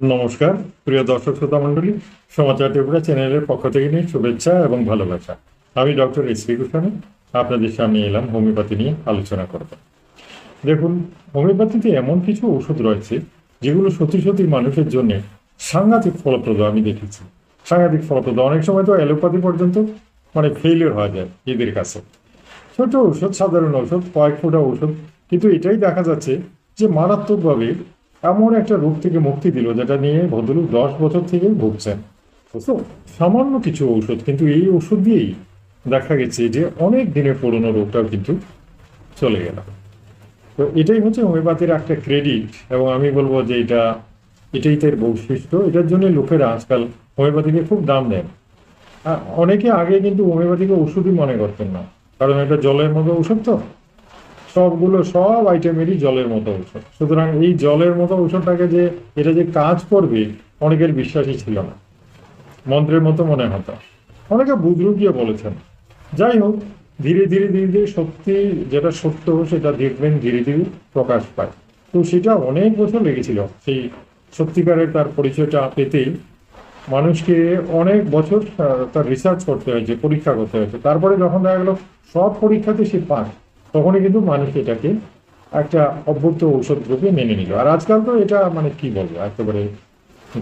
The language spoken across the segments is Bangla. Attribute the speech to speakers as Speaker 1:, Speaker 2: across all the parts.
Speaker 1: নমস্কার প্রিয় দর্শক শ্রোতা মণ্ডলী, সমাচার ত্রিপুরা চ্যানেলের পক্ষ থেকে নিয়ে শুভেচ্ছা এবং ভালোবাসা। আমি ডক্টর এস বি কুষাণী আপনাদের সামনে এলাম হোমিওপ্যাথি নিয়ে আলোচনা করব। দেখুন, হোমিওপ্যাথিতে এমন কিছু ওষুধ রয়েছে যেগুলো সত্যি সত্যি মানুষের জন্য সাংঘাতিক ফলপ্রদ। আমি দেখেছি সাংঘাতিক ফলপ্রদ। অনেক সময় তো অ্যালোপ্যাথি পর্যন্ত মানে ফেলিওর হয়ে যায় এদের কাছে। ছোট ঔষধ, সাধারণ ঔষধ, কয়েক ফোঁটা ঔষধ, কিন্তু এটাই দেখা যাচ্ছে যে মারাত্মকভাবে এমন একটা রোগ থেকে মুক্তি দিল যেটা নিয়ে ভদ্রলোক 10 বছর থেকে ভুগছেন। বুঝতো, সামান্য কিছু ঔষধ, কিন্তু এই ওষুধ দিয়েই দেখা গেছে যে অনেক দিনের পুরনো রোগটাও কিন্তু চলে গেল। তো এটাই হচ্ছে হোমিওপ্যাথির একটা ক্রেডিট, এবং আমি বলবো যে এটাই তার বৈশিষ্ট্য। এটার জন্য লোকেরা আজকাল হোমিওপ্যাথিকে খুব দাম দেন। অনেকে আগে কিন্তু হোমিওপ্যাথিকে ওষুধই মনে করতেন না, কারণ এটা জলের মতো ওষুধ। তো সব আইটেমেরই জলের মতো ঔষধ, সুতরাং এই জলের মতো ঔষধটাকে যে এটা যে কাজ করবে অনেকের বিশ্বাসই ছিল না, মন্ত্রের মতো মনে হতো। অনেকে বুজরুকিয়ে বলেছেন। যাই হোক, ধীরে ধীরে ধীরে ধীরে সত্যি যেটা সত্য সেটা দেখবেন ধীরে ধীরে প্রকাশ পায়। তো সেটা অনেক বছর লেগেছিল সেই সত্যিকারের তার পরিচয়টা পেতেই। মানুষকে অনেক বছর তার রিসার্চ করতে হয়েছে, পরীক্ষা করতে হয়েছে। তারপরে যখন দেখা গেল সব পরীক্ষাতে সে পাস, তখনই কিন্তু মানুষ এটাকে একটা অভ্যর্থ ঔষধ রূপে মেনে নিল। আর আজকাল তো এটা মানে কি বলবো, একেবারে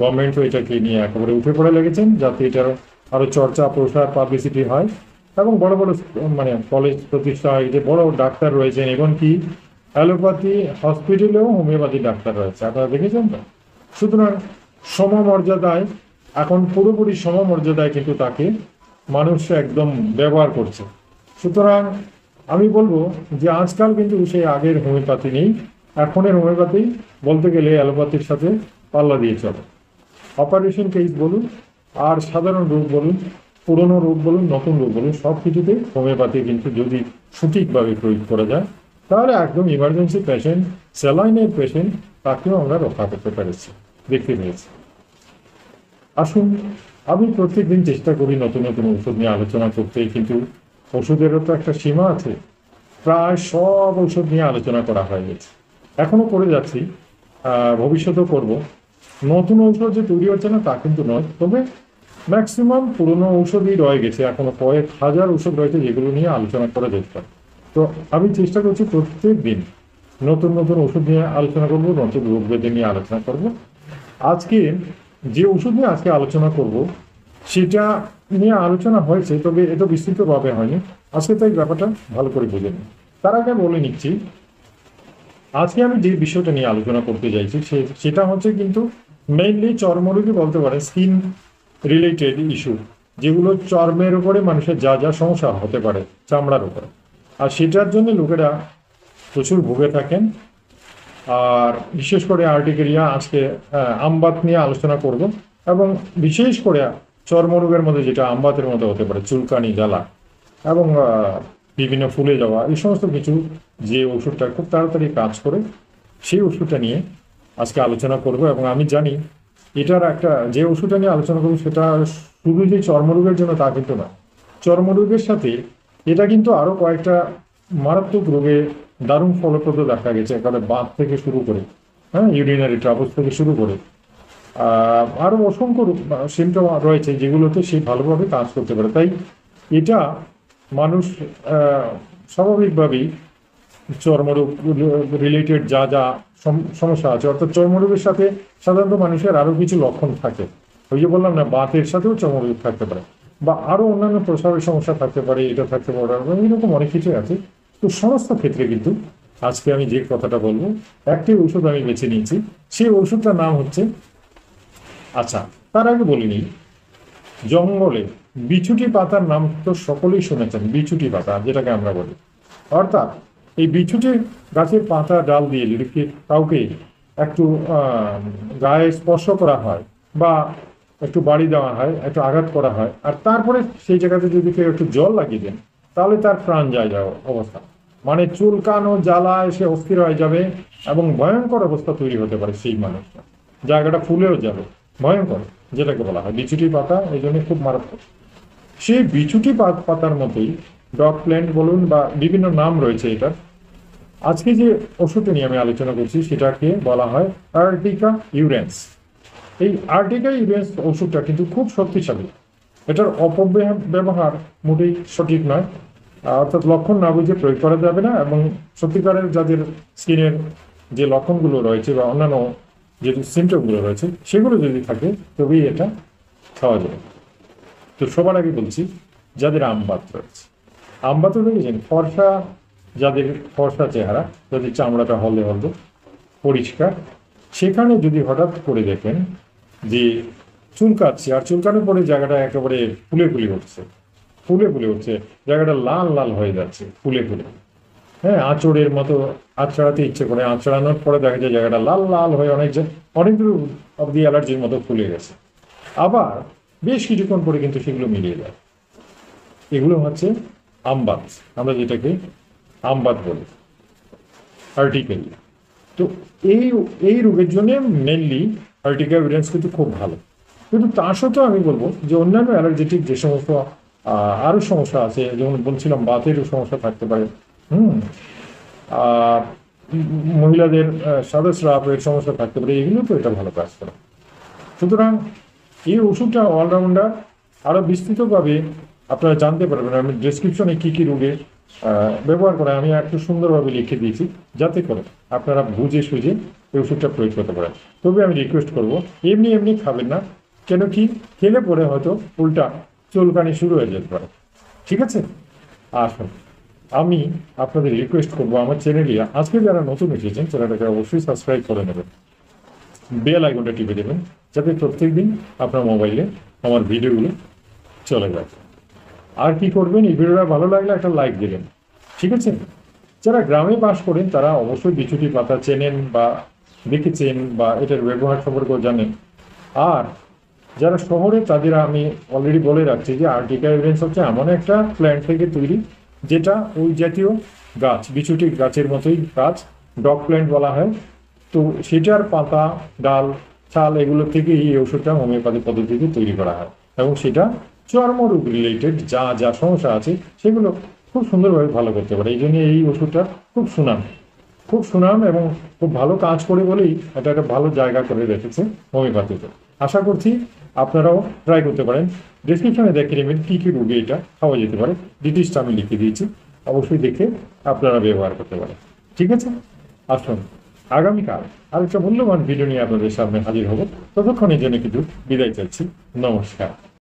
Speaker 1: গভর্নমেন্টও এটাকে নিয়ে একেবারে উঠে পড়ে লেগেছেন, যাতে এটার আরো চর্চা, প্রসার, পাবলিসিটি হয়। এবং বড় বড় মানে কলেজ প্রতিষ্ঠা হয়, যে বড় ডাক্তার রয়েছেন, এমনকি অ্যালোপ্যাথি হসপিটালেও হোমিওপ্যাথি ডাক্তার রয়েছে, আপনারা দেখেছেন তো। সুতরাং সমমর্যাদায়, এখন পুরোপুরি সমমর্যাদায় কিন্তু তাকে মানুষ একদম ব্যবহার করছে। সুতরাং আমি বলবো যে আজকাল কিন্তু সেই আগের হোমিওপ্যাথি নেই। এখনের হোমিওপ্যাথি বলতে গেলে অ্যালোপ্যাথির সাথে পাল্লা দিয়ে চলে। অপারেশন কেস বলুন, আর সাধারণ রোগ বলুন, পুরনো রোগ বলুন, নতুন রোগ বলুন, সব কিছুতে হোমিওপ্যাথি কিন্তু যদি সঠিকভাবে প্রয়োগ করা যায়, তাহলে একদম ইমার্জেন্সি পেশেন্ট, স্যালাইনের পেশেন্ট, তাকেও আমরা রক্ষা করতে পেরেছি, দেখতে পেরেছি। আসুন, আমি প্রত্যেকদিন চেষ্টা করি নতুন নতুন ওষুধ নিয়ে আলোচনা করতে, কিন্তু ওষুধেরও তো একটা সীমা আছে। প্রায় সব ওষুধ নিয়ে আলোচনা করা হয়ে গেছে, এখনো করে যাচ্ছি, ভবিষ্যতেও করব। নতুন ঔষধ যে তৈরি হচ্ছে না তা কিন্তু নয়, তবে ম্যাক্সিমাম পুরনো ঔষধই রয়ে গেছে। এখনো কয়েক হাজার ওষুধ রয়েছে যেগুলো নিয়ে আলোচনা করা যেতে পারে। তো আমি চেষ্টা করছি প্রত্যেক দিন নতুন নতুন ওষুধ নিয়ে আলোচনা করব, নতুন রোগ ব্যাধি নিয়ে আলোচনা করব। আজকে যে ওষুধ নিয়ে আজকে আলোচনা করব সেটা নিয়ে আলোচনা হয়েছে, তবে এটা বিস্তৃতভাবে হয়নি। আজকে তাই ব্যাপারটা ভালো করে বুঝে নিই। তার আগে বলে নিচ্ছি, আজকে আমি যে বিষয়টা নিয়ে আলোচনা করতে চাইছি সেটা হচ্ছে কিন্তু মেইনলি চর্মরোগী বলতে পারে, স্কিন রিলেটেড ইস্যু, যেগুলো চর্মের উপরে মানুষের যা যা সমস্যা হতে পারে চামড়ার উপরে, আর সেটার জন্য লোকেরা প্রচুর ভুগে থাকেন। আর বিশেষ করে আর্টিকেরিয়া, আজকে আমবাত নিয়ে আলোচনা করব। এবং বিশেষ করে চর্মরোগের মধ্যে যেটা আমবাতের মধ্যে হতে পারে, চুলকানি, জ্বালা এবং বিভিন্ন ফুলে যাওয়া, এই সমস্ত কিছু, যে ওষুধটা খুব তাড়াতাড়ি কাজ করে, সেই ওষুধটা নিয়ে আজকে আলোচনা করব। এবং আমি জানি এটার একটা, যে ওষুধটা নিয়ে আলোচনা করব সেটা শুধু যে চর্মরোগের জন্য তা কিন্তু না। চর্মরোগের সাথে এটা কিন্তু আরো কয়েকটা মারাত্মক রোগে দারুণ ফলপ্রদ দেখা গেছে, একেবারে বাত থেকে শুরু করে, হ্যাঁ, ইউরিনারি ট্রাবলস থেকে শুরু করে আরো অসংখ্য সিমটম রয়েছে যেগুলোতে সে ভালোভাবে কাজ করতে পারে। তাই এটা মানুষ স্বাভাবিকভাবেই চর্মরোগ রিলেটেড যা যা সমস্যা আছে, অর্থাৎ চর্মরোগের সাথে সাধারণত মানুষের আরো কিছু লক্ষণ থাকে। ওই যে বললাম না, বাতের সাথেও চর্মরোগ থাকতে পারে, বা আরো অন্যান্য প্রস্রাবের সমস্যা থাকতে পারে, এটা থাকতে পারে, এরকম অনেক কিছু আছে। তো সমস্ত ক্ষেত্রে কিন্তু আজকে আমি যে কথাটা বলবো, একটি ওষুধ আমি বেছে নিয়েছি। সেই ওষুধটার নাম হচ্ছে, আচ্ছা তার আগে বলিনি, জঙ্গলে বিছুটি পাতার নাম তো সকলেই শুনেছেন। বিছুটি পাতা যেটাকে আমরা বলি, অর্থাৎ এই বিছুটি গাছের পাতা ডাল দিয়ে যদি কাউকে একটু গায়ে স্পর্শ করা হয়, বা একটু বাড়ি দেওয়া হয়, একটু আঘাত করা হয়, আর তারপরে সেই জায়গাতে যদি কেউ একটু জল লাগিয়ে দেন, তাহলে তার প্রাণ যায় যাওয়ার অবস্থা, মানে চুলকানো, জ্বালায় সে অস্থির হয়ে যাবে, এবং ভয়ঙ্কর অবস্থা তৈরি হতে পারে সেই মানুষটা, জায়গাটা ফুলেও যাবে, ভয়ঙ্কর, যেটাকে বলা হয় বিছুটি পাতা, এই জন্য খুব মারাত্মক। সেই বিছুটি পাতার মতোই ডগ প্ল্যান্ট বলুন, বা বিভিন্ন নাম রয়েছে এটার। আজকে যে ওষুধটা নিয়ে আমি আলোচনা করছি সেটাকে বলা হয় আর্টিকা ইউরেন্স। এই আর্টিকা ইউরেন্স ওষুধটা কিন্তু খুব শক্তিশালী। এটার অপব্যবহার মোটেই সঠিক নয়, অর্থাৎ লক্ষণ না বুঝে প্রয়োগ করা যাবে না, এবং সত্যিকারের যাদের স্কিনের যে লক্ষণগুলো রয়েছে বা অন্যান্য যে সিমটমগুলো রয়েছে সেগুলো যদি থাকে তবেই এটা খাওয়া যাবে। তো সবার আগে বলছি যাদের আমবাত রয়েছে, আমবাত দেখেছেন ফর্সা, যাদের ফর্সা চেহারা, যাদের চামড়াটা হলদে হলদে পরিষ্কার, সেখানে যদি হঠাৎ করে দেখেন যে চুলকাচ্ছে, আর চুলকানোর পরে জায়গাটা একেবারে ফুলে ফুলে উঠছে, ফুলে ফুলে উঠছে, জায়গাটা লাল লাল হয়ে যাচ্ছে ফুলে ফুলে, হ্যাঁ আঁচড়ের মতো আঁচড়াতে ইচ্ছে করে, আঁচড়ানোর পরে দেখা যায় জায়গাটা লাল লাল হয়ে অনেক দূর অব্দি অ্যালার্জির মতো ফুলে গেছে, আবার বেশ কিছুক্ষণ পরে কিন্তু সেগুলো মিলিয়ে যায়। এগুলো হচ্ছে আমবাত, আমরা যেটাকে আমবাত বলি আর্টিকেল। তো এই এই রোগের জন্য মেনলি আর্টিকা ইউরেন্স কিন্তু খুব ভালো। কিন্তু তার সত্ত্বেও আমি বলবো যে অন্যান্য অ্যালার্জেটিক যে সমস্ত আরও সমস্যা আছে, যেমন বলছিলাম বাতেরও সমস্যা থাকতে পারে, মহিলাদের সাদা স্রাবের সমস্যা থাকতে পারে, এগুলো তো এটা ভালো কাজ করে। সুতরাং এই ওষুধটা অলরাউন্ডার, আরও বিস্তৃতভাবে আপনারা জানতে পারবেন। আমি ডেসক্রিপশনে কী কী রোগে ব্যবহার করে আমি একটু সুন্দরভাবে লিখে দিয়েছি, যাতে করে আপনারা বুঝে সুঝে এই ওষুধটা প্রয়োগ করতে পারেন। তবে আমি রিকোয়েস্ট করব এমনি এমনি খাবেন না, কেন কি খেলে পরে হয়তো উল্টা চুলকানি শুরু হয়ে যেতে পারে। ঠিক আছে, আসুন আমি আপনাদের রিকোয়েস্ট করবো আমার চ্যানেলে আজকে যারা নতুন এসেছেন চ্যানেলটাকে অবশ্যই সাবস্ক্রাইব করে নেবেন, বেল আইকনটা টিপে দেবেন, যাতে প্রত্যেকদিন আপনার মোবাইলে আমার ভিডিওগুলো চলে যায়। আর কি করবেন, এই ভিডিওটা ভালো লাগলে একটা লাইক দেবেন। ঠিক আছে, যারা গ্রামে বাস করেন তারা অবশ্যই বিছুটি পাতা চেনেন বা দেখেছেন বা এটার ব্যবহার সম্পর্কেও জানেন। আর যারা শহরে তাদের আমি অলরেডি বলে রাখছি যে আর্টিকা ইউরেন্স হচ্ছে এমন একটা প্ল্যান্ট থেকে তৈরি, যেটা ওই জাতীয় গাছ, বিছুটি গাছের মতোই গাছ, ডগ প্ল্যান্ট বলা হয়। তো সেটার পাতা, ডাল, ছাল এগুলো থেকে এই ওষুধটা হোমিওপ্যাথি পদ্ধতিতে তৈরি করা হয়, এবং সেটা চর্মরোগ রিলেটেড যা যা সমস্যা আছে সেগুলো খুব সুন্দরভাবে ভালো করতে পারে। এই জন্য এই ওষুধটা খুব সুনাম এবং খুব ভালো কাজ করে বলেই এটা একটা ভালো জায়গা করে রেখেছে হোমিওপ্যাথিতে। আশা করছি আপনারাও ট্রাই করতে পারেন। ডিসক্রিপশনে দেখে নেবেন কী কী রোগে এটা খাওয়া যেতে পারে, ডিটেলসটা আমি লিখে দিয়েছি, অবশ্যই দেখে আপনারা ব্যবহার করতে পারেন। ঠিক আছে, আসুন আগামীকাল আরেকটা মূল্যবান ভিডিও নিয়ে আপনাদের সামনে হাজির হব। ততক্ষণের জন্য কিন্তু বিদায় চাইছি। নমস্কার।